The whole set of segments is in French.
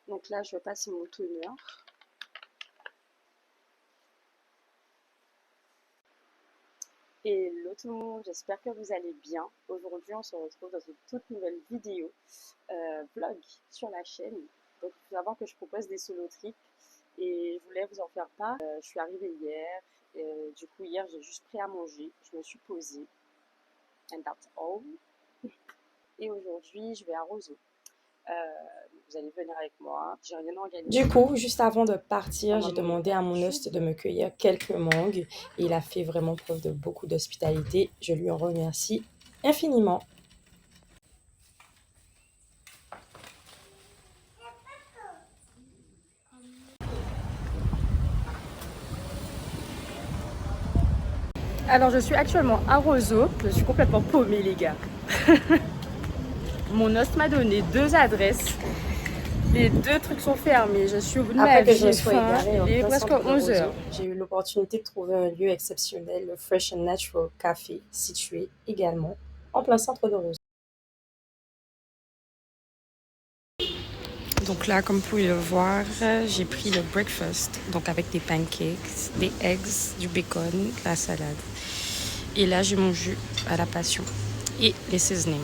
Donc là, je passe mon toner. Hello tout le monde, j'espère que vous allez bien. Aujourd'hui, on se retrouve dans une toute nouvelle vidéo vlog sur la chaîne. Donc, il faut savoir que je propose des solo trips et je voulais vous en faire part. Je suis arrivée hier, du coup, hier, j'ai juste pris à manger, je me suis posée, and that's all. Et aujourd'hui, je vais à Roseau. Euh, vous allez venir avec moi, j'ai rien organisé. Du coup, juste avant de On partir, va j'ai manger demandé à mon host de d'habitude. me cueillir quelques mangues et il a fait vraiment preuve de beaucoup d'hospitalité. Je lui en remercie infiniment. Alors, je suis actuellement à Roseau, je suis complètement paumée, les gars. Mon host m'a donné deux adresses. Les deux trucs sont fermés. Je suis au bout de ma Après que vie, je me j'ai sois faim. égarée en Il est plein presque centre de 11 Roseau, heures. j'ai eu l'opportunité de trouver un lieu exceptionnel, le Fresh and Natural Café, situé également en plein centre de Roseau. Donc là, comme vous pouvez le voir, j'ai pris le breakfast, donc avec des pancakes, des eggs, du bacon, de la salade. Et là, j'ai mon jus à la passion et les seasonings.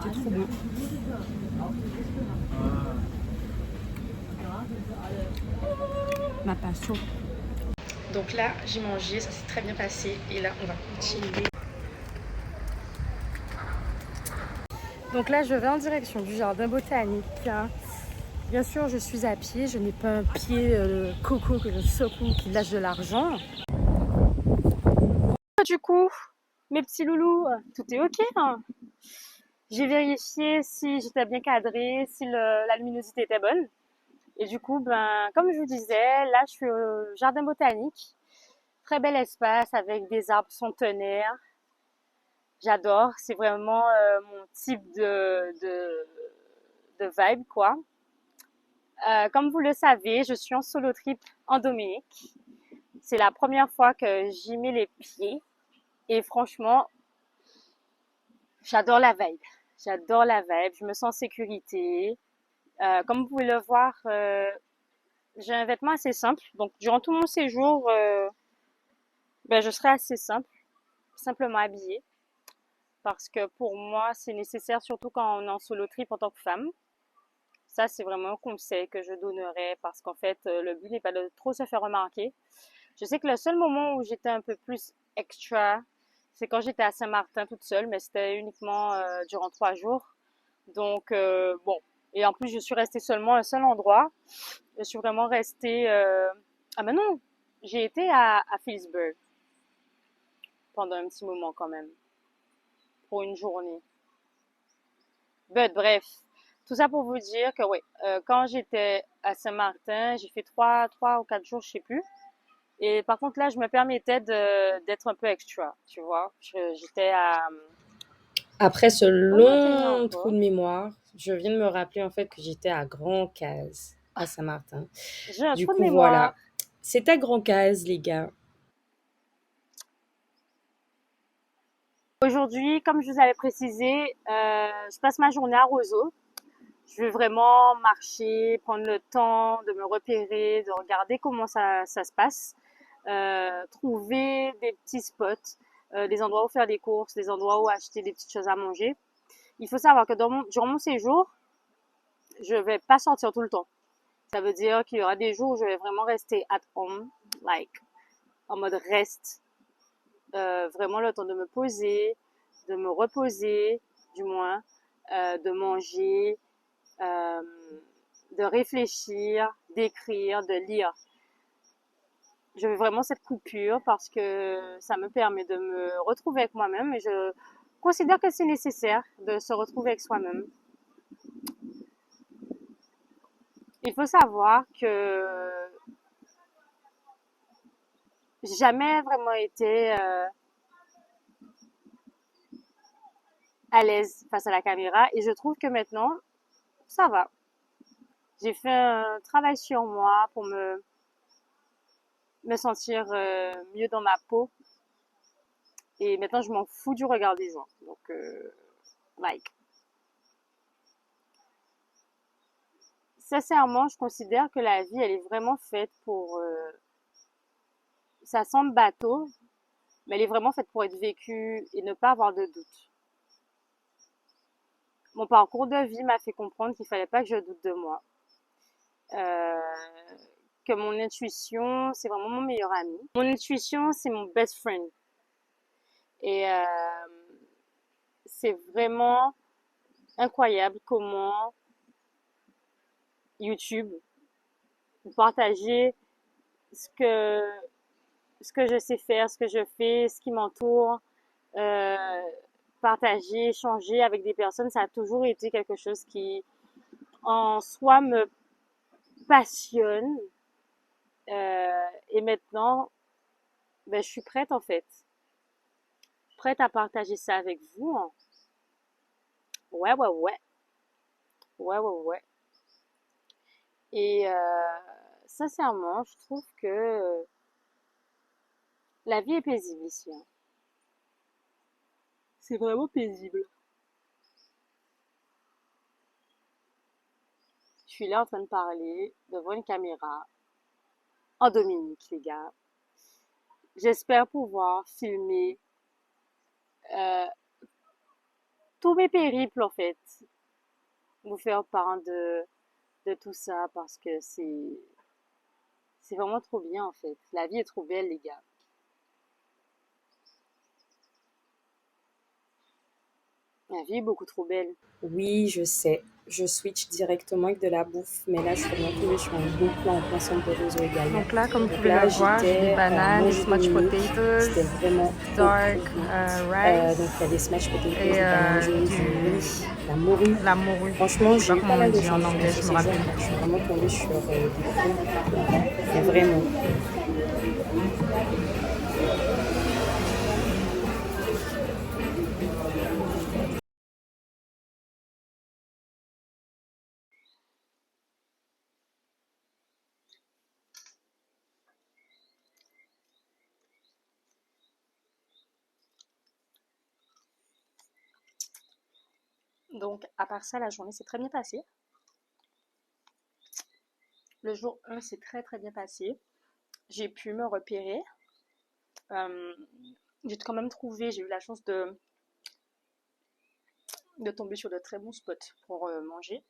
C'est trop bon. Ma passion. Donc là, j'ai mangé, ça s'est très bien passé. Et là, on va continuer. Donc là, je vais en direction du jardin botanique. Bien sûr, je suis à pied. Je n'ai pas un pied coco que je secoue qui lâche de l'argent. Du coup, mes petits loulous, tout est ok, hein. J'ai vérifié si j'étais bien cadrée, si la luminosité était bonne. Et du coup, ben, comme je vous disais, là, je suis au jardin botanique. Très bel espace avec des arbres centenaires. J'adore. C'est vraiment mon type de vibe, quoi. Comme vous le savez, je suis en solo trip en Dominique. C'est la première fois que j'y mets les pieds. Et franchement, j'adore la vibe. J'adore la vibe. Je me sens en sécurité. Comme vous pouvez le voir, j'ai un vêtement assez simple. Donc, durant tout mon séjour, ben, je serai assez simple, simplement habillée. Parce que pour moi, c'est nécessaire, surtout quand on est en solo trip en tant que femme. Ça, c'est vraiment un conseil que je donnerais parce qu'en fait, le but n'est pas de trop se faire remarquer. Je sais que le seul moment où j'étais un peu plus extra, c'est quand j'étais à Saint-Martin toute seule, mais c'était uniquement durant 3 jours. Donc, bon. Et en plus, je suis restée seulement à un seul endroit. Je suis vraiment restée... Ah mais non, j'ai été à Phillipsburg pendant un petit moment quand même, pour une journée. Bref, tout ça pour vous dire que oui, quand j'étais à Saint-Martin, j'ai fait 3 ou 4 jours, je sais plus. Et par contre là, je me permettais d'être un peu extra, tu vois. J'étais à... Après ce Où est Montélimar long trou encore? de mémoire, je viens de me rappeler en fait que j'étais à Grand Case, à Saint-Martin. J'ai un Du trou de coup, mémoire. voilà. C'était Grand Case, les gars. Aujourd'hui, comme je vous avais précisé, je passe ma journée à Roseau. Je vais vraiment marcher, prendre le temps de me repérer, de regarder comment ça se passe, trouver des petits spots, des endroits où faire des courses, des endroits où acheter des petites choses à manger. Il faut savoir que durant mon séjour, je vais pas sortir tout le temps. Ça veut dire qu'il y aura des jours où je vais vraiment rester at home, like, en mode reste, vraiment le temps de me poser, de me reposer, du moins, de manger, euh, de réfléchir, d'écrire, de lire. Je veux vraiment cette coupure parce que ça me permet de me retrouver avec moi-même et je considère que c'est nécessaire de se retrouver avec soi-même. Il faut savoir que j'ai jamais vraiment été à l'aise face à la caméra et je trouve que maintenant, ça va. J'ai fait un travail sur moi pour me me sentir mieux dans ma peau. Et maintenant, je m'en fous du regard des gens. Donc, like. Sincèrement, je considère que la vie, elle est vraiment faite pour... ça semble bateau, mais elle est vraiment faite pour être vécue et ne pas avoir de doute. Mon parcours de vie m'a fait comprendre qu'il fallait pas que je doute de moi. Euh, que mon intuition, c'est vraiment mon meilleur ami. Mon intuition, c'est mon best friend. Et c'est vraiment incroyable comment YouTube vous partagez ce que ce que je sais faire, ce que je fais, ce qui m'entoure, euh, partager, échanger avec des personnes, ça a toujours été quelque chose qui en soi me passionne. Et maintenant, ben, je suis prête en fait, prête à partager ça avec vous, hein. Ouais, ouais, ouais, ouais, ouais, ouais. Et sincèrement, je trouve que la vie est paisible ici, hein. C'est vraiment paisible. Je suis là en train de parler devant une caméra en Dominique, les gars. J'espère pouvoir filmer euh, tous mes périples, en fait. Vous faire part de tout ça parce que c'est vraiment trop bien, en fait. La vie est trop belle, les gars. La vie est beaucoup trop belle. Oui, je sais. Je switch directement avec de la bouffe, mais là, je suis vraiment tombée sur un bon plan en plein centre de réseau également. Donc là, comme vous Donc pouvez là, le voir, j'ai des j'étais bananes, des manger smashed Dominique. C'était potatoes, vraiment dark trop bon. rice Donc, il y a des smash potatoes, et des bananes jaunes, du riz, la morue. la morue. Franchement, Je sais j'ai pas eu comment pas on mal de dit en chance anglais, sur je me ce séjour, rappelle car je plus. suis vraiment tombée sur des bons plats. Mais vraiment. Donc, à part ça, la journée s'est très bien passée. Le jour 1 s'est très très bien passé. J'ai pu me repérer. Euh, j'ai quand même trouvé, j'ai eu la chance de tomber sur de très bons spots pour manger.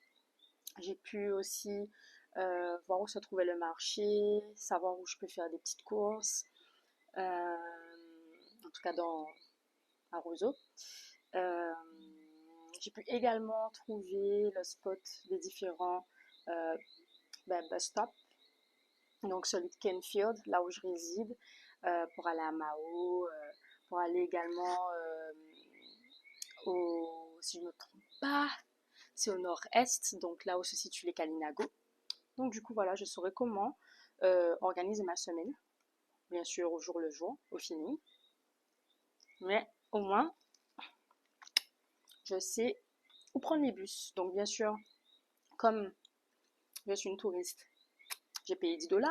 J'ai pu aussi voir où se trouvait le marché, savoir où je peux faire des petites courses, en tout cas à Roseau. Euh, j'ai pu également trouver le spot des différents bus stops, donc celui de Kenfield, là où je réside, pour aller à Mao, pour aller également si je ne me trompe pas, c'est au nord-est, donc là où se situent les Kalinago. Donc du coup, voilà, je saurai comment organiser ma semaine, bien sûr au jour le jour, au feeling. Mais au moins, je sais où prendre les bus. Donc bien sûr, comme je suis une touriste, j'ai payé 10 $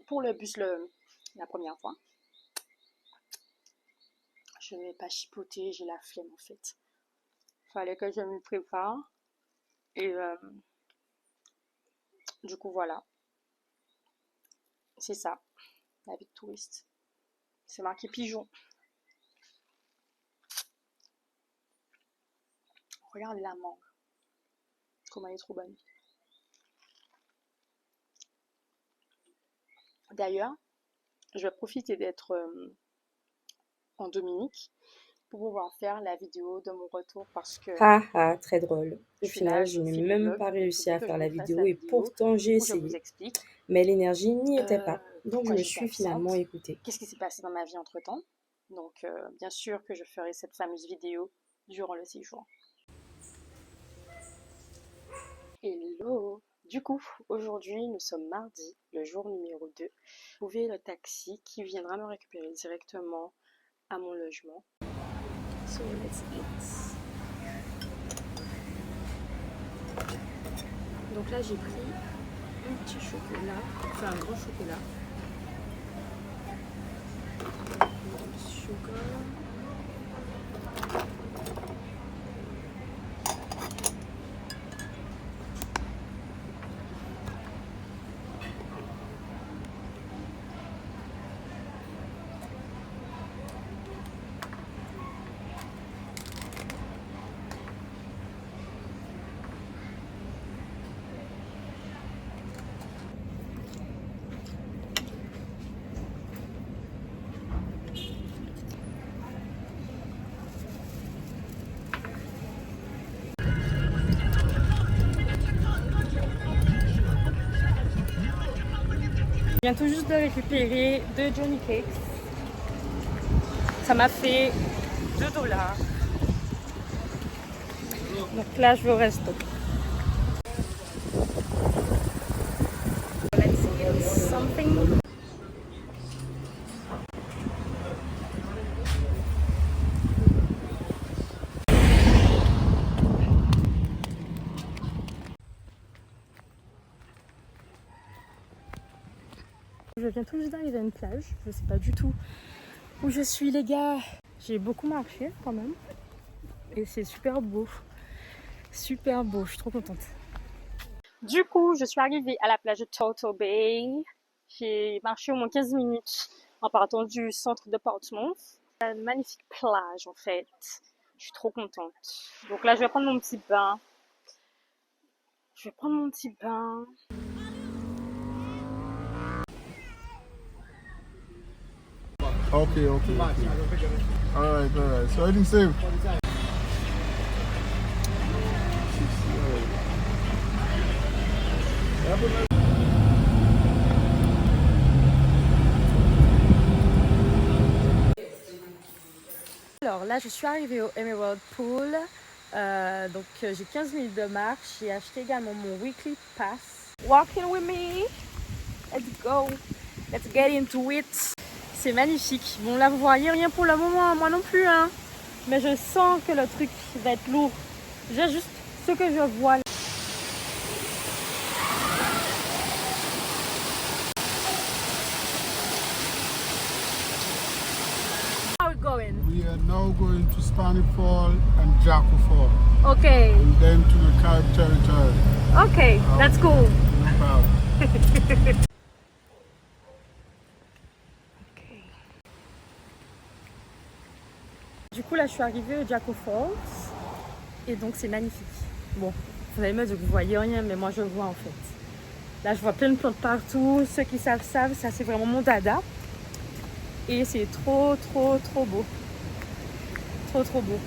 pour le bus la première fois. Je ne vais pas chipoter, j'ai la flemme en fait. Fallait que je me prépare. Et du coup, voilà. C'est ça, la vie de touriste. C'est marqué pigeon. Regardez la mangue. Comment elle est trop bonne. D'ailleurs, je vais profiter d'être en Dominique pour pouvoir faire la vidéo de mon retour parce que Ah ah, très drôle. Au je suis là, final, je je n'ai fais des même vlogs, pas donc il réussi faudrait à que je faire la vous fasse vidéo la et vidéo pourtant j'ai où je vous essayé. explique Mais l'énergie n'y était pas. Donc je pourquoi me j'étais suis finalement absente, écoutée. qu'est-ce qui s'est passé dans ma vie entre-temps. Donc bien sûr que je ferai cette fameuse vidéo durant le séjour. Hello! Du coup, aujourd'hui, nous sommes mardi, le jour numéro 2. J'ai trouvé le taxi qui viendra me récupérer directement à mon logement. So let's eat. Donc là, j'ai pris un petit chocolat, enfin un gros chocolat. Sugar. Je viens tout juste de récupérer 2 Johnny Cakes. Ça m'a fait 2 $. Donc là, je vais au resto. Let's get something. Je viens tout juste d'arriver à une plage. Je sais pas du tout où je suis, les gars. J'ai beaucoup marché quand même. Et c'est super beau. Super beau. Je suis trop contente. Du coup, je suis arrivée à la plage de Turtle Bay. J'ai marché au moins 15 minutes en partant du centre de Portsmouth. Une magnifique plage en fait. Je suis trop contente. Donc là, je vais prendre mon petit bain. Okay. Alright. So I didn't save. Alors là, je suis arrivée au Emerald Pool. Donc j'ai 15 minutes de marche. J'ai acheté également mon weekly pass. Walking with me. Let's go. Let's get into it. C'est magnifique. Bon là, vous voyez rien pour le moment, moi non plus, hein. Mais je sens que le truc va être lourd. J'ai juste ce que je vois. How are we going? We are now going to Stony Fall and Jacko Fall, Okay. and then to the Carib territory. Okay, that's cool. No problem. Du coup là je suis arrivée au Jacko Falls et donc c'est magnifique. Bon, vous allez me dire que vous voyez rien, mais moi je vois en fait. Là je vois plein de plantes partout, ceux qui savent, ça c'est vraiment mon dada. Et c'est trop beau. Trop beau.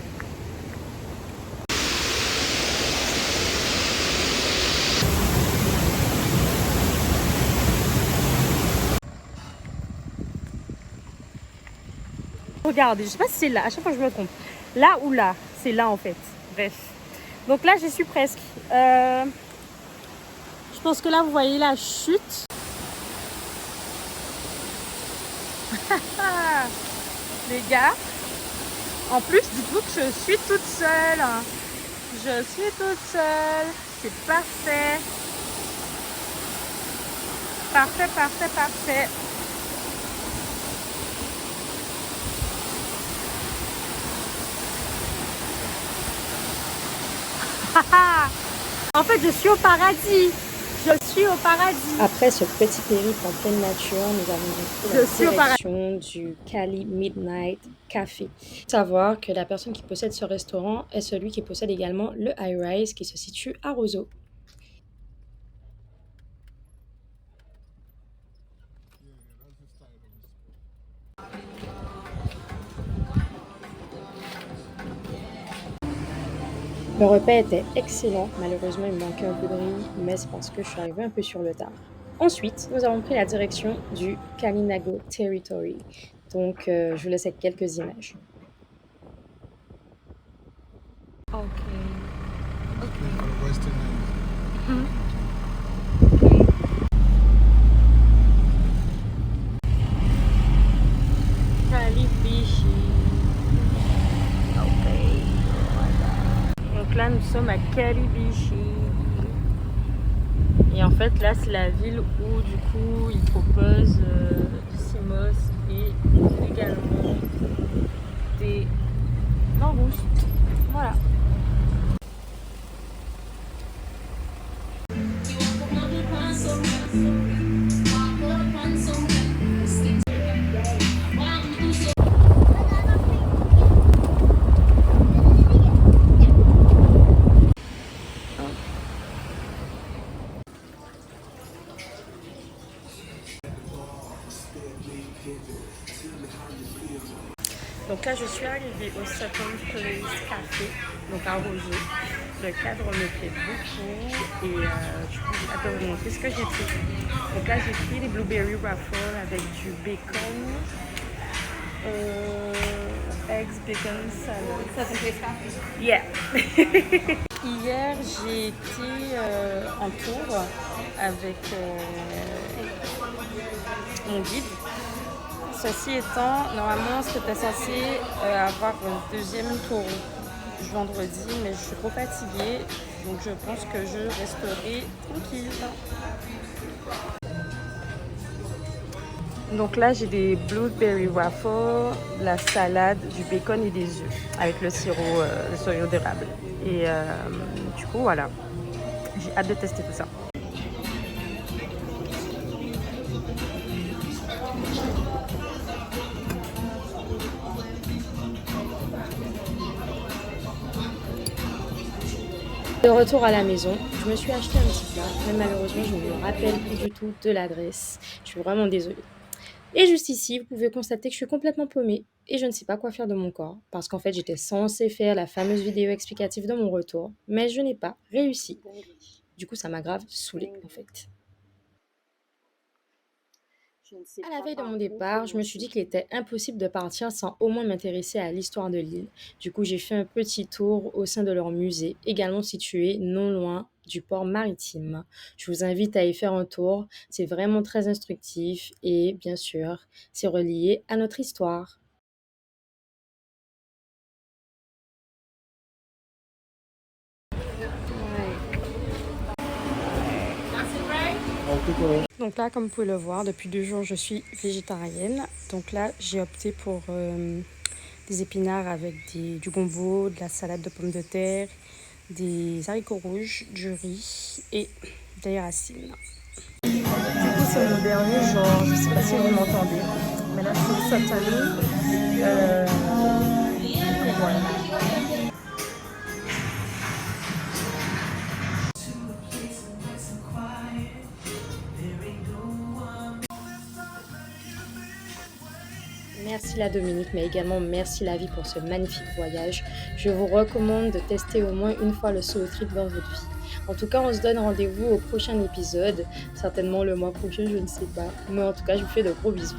Regardez, je sais pas si c'est là, à chaque fois je me trompe. Là ou là, c'est là en fait. Bref. Donc là j'y suis presque. Je pense que là vous voyez la chute. Les gars. En plus, dites-vous que je suis toute seule. Je suis toute seule. C'est parfait. Parfait. En fait, je suis au paradis. Après ce petit périple en pleine nature, nous avons pris la direction du Cali Midnight Café. Savoir que la personne qui possède ce restaurant est celui qui possède également le High Rise qui se situe à Roseau. Le repas était excellent, malheureusement il me manquait un peu de riz, mais c'est parce que je suis arrivée un peu sur le tard. Ensuite, nous avons pris la direction du Kalinago Territory, donc je vous laisse avec quelques images. Western End. Kalibishi. Donc là, nous sommes à Kalibishi. Et en fait, là, c'est la ville où, du coup, ils proposent du CMOS et également des langoustes. Voilà. Donc là, je suis arrivée au Second Place Café, donc à Roseau. Le cadre me plaît beaucoup et du coup, je vais vous montrer ce que j'ai pris. Donc là, j'ai pris les blueberry waffles avec du bacon, eggs, bacon, salad. Second Place Café? Yeah! Hier, j'ai été en tour avec mon guide. Ceci étant, normalement, c'était censé avoir un deuxième tour vendredi, mais je suis trop fatiguée, donc je pense que je resterai tranquille. Donc là, j'ai des blueberry waffles, de la salade, du bacon et des œufs avec le sirop d'érable. Et du coup, voilà, j'ai hâte de tester tout ça. De retour à la maison, je me suis acheté un petit plat, mais malheureusement, je ne me rappelle plus du tout de l'adresse. Je suis vraiment désolée. Et juste ici, vous pouvez constater que je suis complètement paumée et je ne sais pas quoi faire de mon corps parce qu'en fait, j'étais censée faire la fameuse vidéo explicative de mon retour, mais je n'ai pas réussi. Du coup, ça m'a grave saoulée en fait. À la veille de mon départ, je me suis dit qu'il était impossible de partir sans au moins m'intéresser à l'histoire de l'île. Du coup, j'ai fait un petit tour au sein de leur musée, également situé non loin du port maritime. Je vous invite à y faire un tour, c'est vraiment très instructif et bien sûr, c'est relié à notre histoire. Donc là, comme vous pouvez le voir, depuis 2 jours, je suis végétarienne. Donc là, j'ai opté pour des épinards avec du gombo, de la salade de pommes de terre, des haricots rouges, du riz et des racines. Du coup, c'est mon dernier jour. Je ne sais pas si vous m'entendez, mais là, je trouve ça tellement. Voilà. Merci la Dominique, mais également merci la vie pour ce magnifique voyage. Je vous recommande de tester au moins une fois le solo trip dans votre vie. En tout cas, on se donne rendez-vous au prochain épisode, certainement le mois prochain, je ne sais pas. Mais en tout cas, je vous fais de gros bisous.